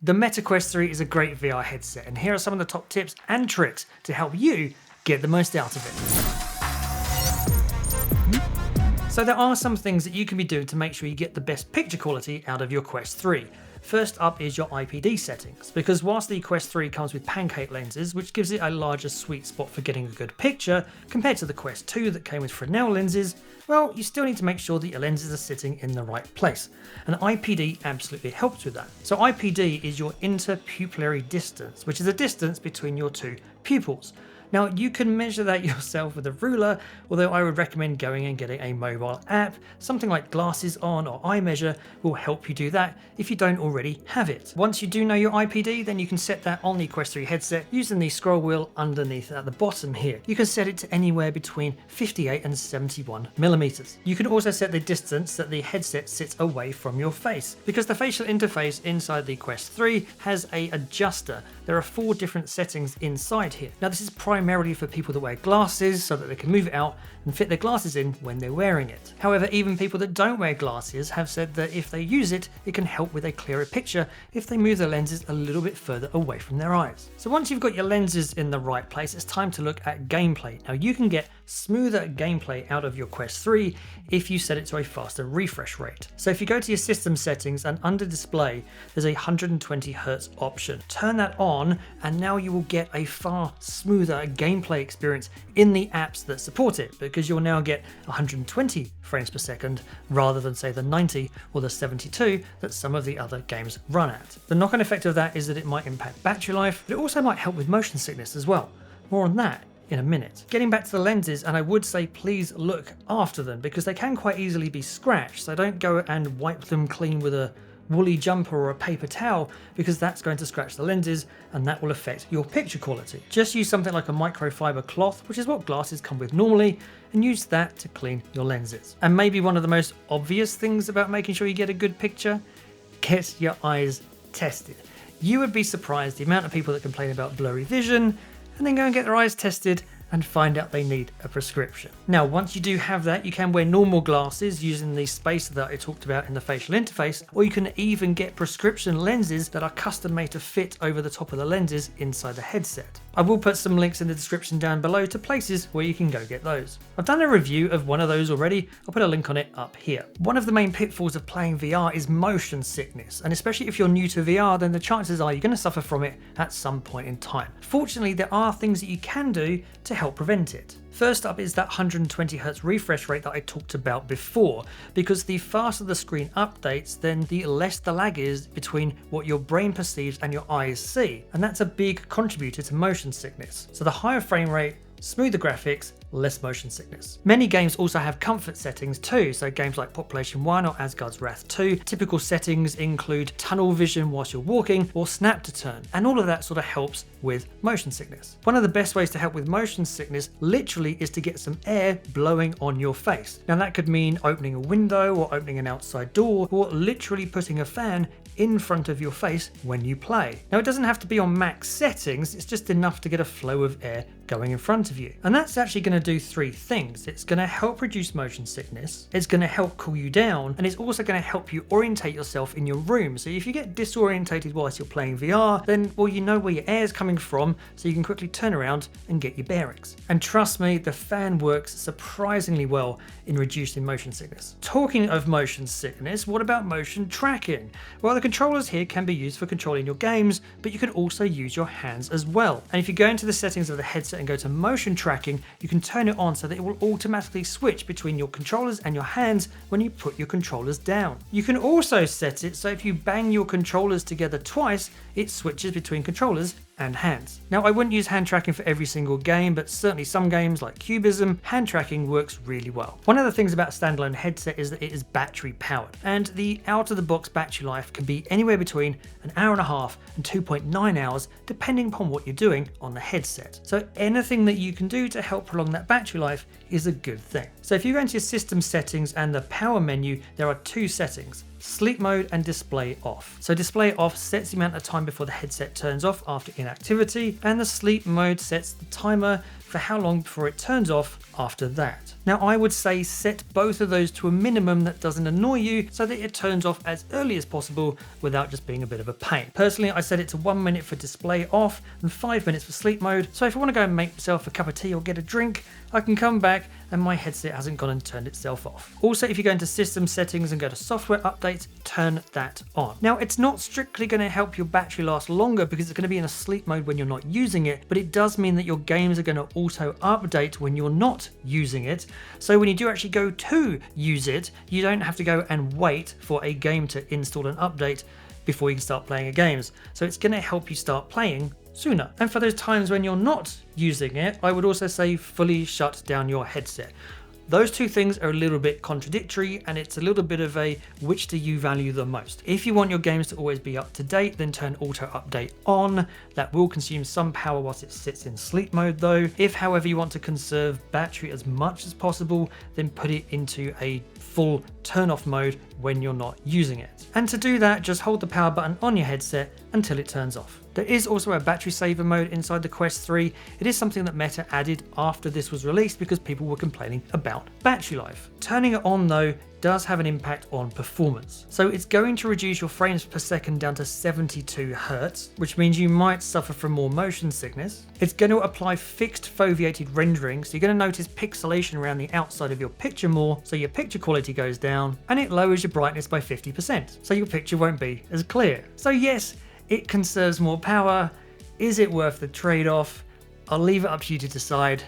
The Meta Quest 3 is a great VR headset, and here are some of the top tips and tricks to help you get the most out of it. So there are some things that you can be doing to make sure you get the best picture quality out of your Quest 3. First up is your IPD settings, because whilst the Quest 3 comes with pancake lenses, which gives it a larger sweet spot for getting a good picture, compared to the Quest 2 that came with Fresnel lenses, well, you still need to make sure that your lenses are sitting in the right place. And IPD absolutely helps with that. So IPD is your interpupillary distance, which is a distance between your two pupils. Now, you can measure that yourself with a ruler, although I would recommend going and getting a mobile app. Something like Glasses On or iMeasure will help you do that if you don't already have it. Once you do know your IPD, then you can set that on the Quest 3 headset using the scroll wheel underneath at the bottom here. You can set it to anywhere between 58 and 71 millimeters. You can also set the distance that the headset sits away from your face, because the facial interface inside the Quest 3 has an adjuster. There are 4 different settings inside here. Now, this is primarily for people that wear glasses so that they can move it out and fit their glasses in when they're wearing it. However, even people that don't wear glasses have said that if they use it, it can help with a clearer picture if they move their lenses a little bit further away from their eyes. So once you've got your lenses in the right place, it's time to look at gameplay. Now, you can get smoother gameplay out of your Quest 3 if you set it to a faster refresh rate. So if you go to your system settings and under display, there's a 120 Hz option. Turn that on and now you will get a far smoother gameplay experience in the apps that support it, because you'll now get 120 frames per second rather than say the 90 or the 72 that some of the other games run at. The knock-on effect of that is that it might impact battery life, but it also might help with motion sickness as well. More on that in a minute. Getting back to the lenses, and I would say please look after them because they can quite easily be scratched, so don't go and wipe them clean with a woolly jumper or a paper towel, because that's going to scratch the lenses and that will affect your picture quality. Just use something like a microfiber cloth, which is what glasses come with normally, and use that to clean your lenses. And maybe one of the most obvious things about making sure you get a good picture, get your eyes tested. You would be surprised the amount of people that complain about blurry vision and then go and get their eyes tested and find out they need a prescription. Now, once you do have that, you can wear normal glasses using the spacer that I talked about in the facial interface, or you can even get prescription lenses that are custom made to fit over the top of the lenses inside the headset. I will put some links in the description down below to places where you can go get those. I've done a review of one of those already, I'll put a link on it up here. One of the main pitfalls of playing VR is motion sickness, and especially if you're new to VR, then the chances are you're going to suffer from it at some point in time. Fortunately, there are things that you can do to help prevent it. First up is that 120 Hz refresh rate that I talked about before, because the faster the screen updates, then the less the lag is between what your brain perceives and your eyes see, and that's a big contributor to motion sickness. So the higher frame rate, smoother graphics, less motion sickness. Many games also have comfort settings too, so games like Population 1 or Asgard's Wrath 2, typical settings include tunnel vision whilst you're walking or snap to turn, and all of that sort of helps with motion sickness. One of the best ways to help with motion sickness literally is to get some air blowing on your face. Now that could mean opening a window or opening an outside door, or literally putting a fan in front of your face when you play. Now it doesn't have to be on max settings, it's just enough to get a flow of air going in front of you. And that's actually going to do 3 things. It's going to help reduce motion sickness, it's going to help cool you down, and it's also going to help you orientate yourself in your room. So if you get disorientated whilst you're playing VR, then well, you know where your air is coming from, so you can quickly turn around and get your bearings. And trust me, the fan works surprisingly well in reducing motion sickness. Talking of motion sickness, what about motion tracking? Well, the controllers here can be used for controlling your games, but you can also use your hands as well. And if you go into the settings of the headset and go to motion tracking, you can turn it on so that it will automatically switch between your controllers and your hands when you put your controllers down. You can also set it so if you bang your controllers together twice, it switches between controllers and hands. Now, I wouldn't use hand tracking for every single game, but certainly some games like Cubism, hand tracking works really well. One of the things about a standalone headset is that it is battery powered, and the out-of-the-box battery life can be anywhere between an hour and a half and 2.9 hours, depending upon what you're doing on the headset. So anything that you can do to help prolong that battery life is a good thing. So if you go into your system settings and the power menu, there are 2 settings: sleep mode and display off. So display off sets the amount of time before the headset turns off after inactivity, and the sleep mode sets the timer for how long before it turns off after that. Now I would say set both of those to a minimum that doesn't annoy you so that it turns off as early as possible without just being a bit of a pain. Personally, I set it to 1 minute for display off and 5 minutes for sleep mode, so if I want to go and make myself a cup of tea or get a drink, I can come back and my headset hasn't gone and turned itself off. Also, if you go into system settings and go to software updates, turn that on. Now, it's not strictly going to help your battery last longer because it's going to be in a sleep mode when you're not using it, but it does mean that your games are going to auto update when you're not using it. So when you do actually go to use it, you don't have to go and wait for a game to install an update before you can start playing your games. So it's going to help you start playing sooner. And for those times when you're not using it, I would also say fully shut down your headset. Those two things are a little bit contradictory, and it's a little bit of a which do you value the most. If you want your games to always be up to date, then turn auto update on. That will consume some power whilst it sits in sleep mode though. If however you want to conserve battery as much as possible, then put it into a full turn off mode when you're not using it. And to do that, just hold the power button on your headset until it turns off. There is also a battery saver mode inside the Quest 3. It is something that Meta added after this was released because people were complaining about battery life. Turning it on though does have an impact on performance. So it's going to reduce your frames per second down to 72 Hz, which means you might suffer from more motion sickness. It's going to apply fixed foveated rendering, so you're going to notice pixelation around the outside of your picture more, so your picture quality goes down, and it lowers your brightness by 50%, so your picture won't be as clear. So yes, it conserves more power. Is it worth the trade-off? I'll leave it up to you to decide.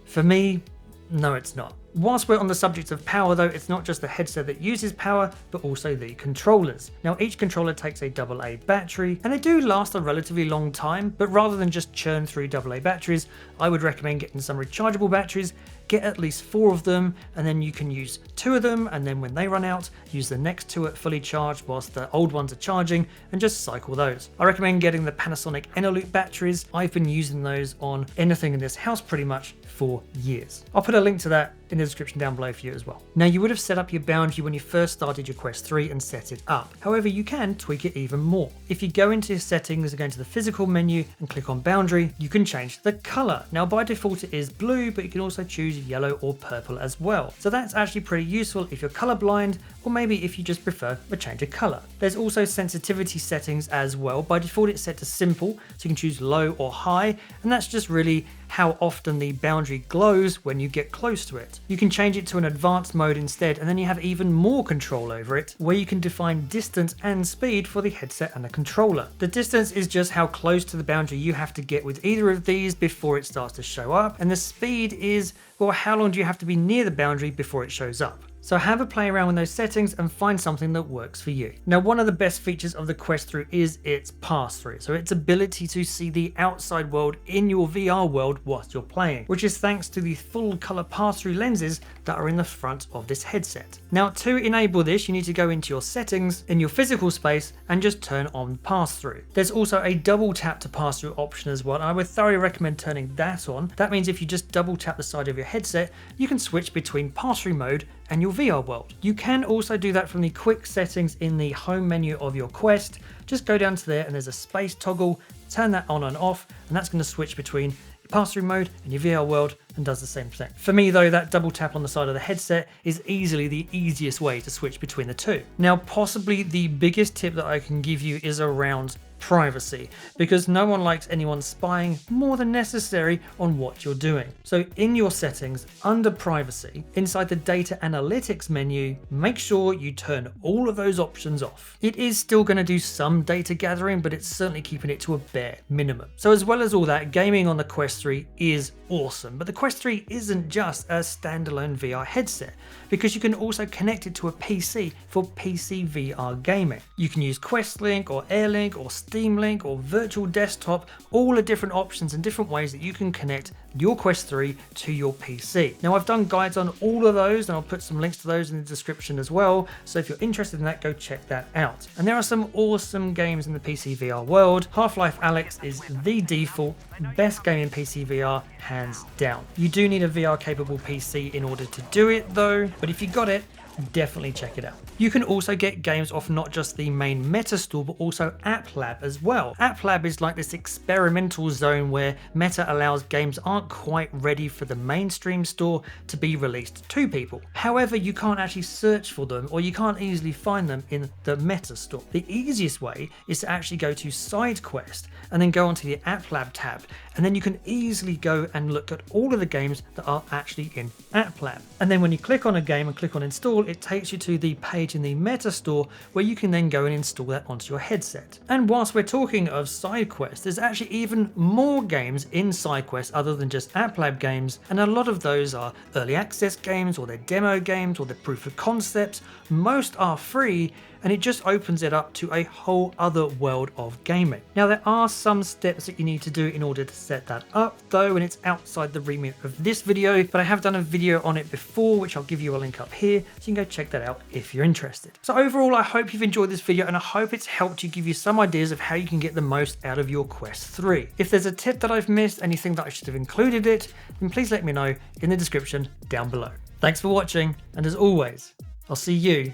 For me, no, it's not. Whilst we're on the subject of power though, it's not just the headset that uses power, but also the controllers. Now each controller takes a AA battery, and they do last a relatively long time, but rather than just churn through AA batteries, I would recommend getting some rechargeable batteries. Get at least 4 of them, and then you can use 2 of them, and then when they run out, use the next 2 at fully charged whilst the old ones are charging, and just cycle those. I recommend getting the Panasonic Eneloop batteries. I've been using those on anything in this house pretty much for years. I'll put a link to that in the description down below for you as well. Now you would have set up your boundary when you first started your Quest 3 and set it up. However, you can tweak it even more. If you go into your settings and go into the physical menu and click on boundary, you can change the color. Now by default it is blue, but you can also choose yellow or purple as well. So that's actually pretty useful if you're colorblind, or maybe if you just prefer a change of color. There's also sensitivity settings as well. By default it's set to simple, so you can choose low or high, and that's just really how often the boundary glows when you get close to it. You can change it to an advanced mode instead, and then you have even more control over it, where you can define distance and speed for the headset and the controller. The distance is just how close to the boundary you have to get with either of these before it starts to show up, and the speed is, well, how long do you have to be near the boundary before it shows up. So have a play around with those settings and find something that works for you. Now, one of the best features of the Quest 3 is its pass-through, so its ability to see the outside world in your VR world whilst you're playing, which is thanks to the full color pass-through lenses that are in the front of this headset. Now, to enable this, you need to go into your settings in your physical space and just turn on pass-through. There's also a double tap to pass-through option as well, and I would thoroughly recommend turning that on. That means if you just double tap the side of your headset, you can switch between pass-through mode and your VR world. You can also do that from the quick settings in the home menu of your Quest. Just go down to there and there's a space toggle, turn that on and off, and that's going to switch between your pass-through mode and your VR world and does the same thing. For me though, that double tap on the side of the headset is easily the easiest way to switch between the two. Now, possibly the biggest tip that I can give you is around privacy, because no one likes anyone spying more than necessary on what you're doing. So in your settings under privacy, inside the data analytics menu, make sure you turn all of those options off. It is still going to do some data gathering, but it's certainly keeping it to a bare minimum. So as well as all that, gaming on the Quest 3 is awesome, but the Quest 3 isn't just a standalone VR headset, because you can also connect it to a PC for PC VR gaming. You can use Quest Link or Air Link or Steam Link or virtual desktop, all the different options and different ways that you can connect your Quest 3 to your PC. Now, I've done guides on all of those, and I'll put some links to those in the description as well, so if you're interested in that, go check that out. And there are some awesome games in the PC VR world. Half-Life Alyx is the default best game in PC VR, hands down. You do need a VR capable PC in order to do it though, but if you got it, definitely check it out. You can also get games off not just the main Meta store, but also App Lab as well. App Lab is like this experimental zone where Meta allows games aren't quite ready for the mainstream store to be released to people. However, you can't actually search for them, or you can't easily find them in the Meta store. The easiest way is to actually go to SideQuest and then go onto the App Lab tab, and then you can easily go and look at all of the games that are actually in App Lab. And then when you click on a game and click on install, it takes you to the page in the Meta store where you can then go and install that onto your headset. And whilst we're talking of SideQuest, there's actually even more games in SideQuest other than just App Lab games, and a lot of those are early access games, or they're demo games, or they're proof of concepts. Most are free, and it just opens it up to a whole other world of gaming. Now, there are some steps that you need to do in order to set that up though, and it's outside the remit of this video, but I have done a video on it before, which I'll give you a link up here, so you can go check that out if you're interested. So overall, I hope you've enjoyed this video, and I hope it's helped you, give you some ideas of how you can get the most out of your Quest 3. If there's a tip that I've missed, anything that I should have included it, then please let me know in the description down below. Thanks for watching, and as always, I'll see you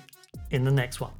in the next one.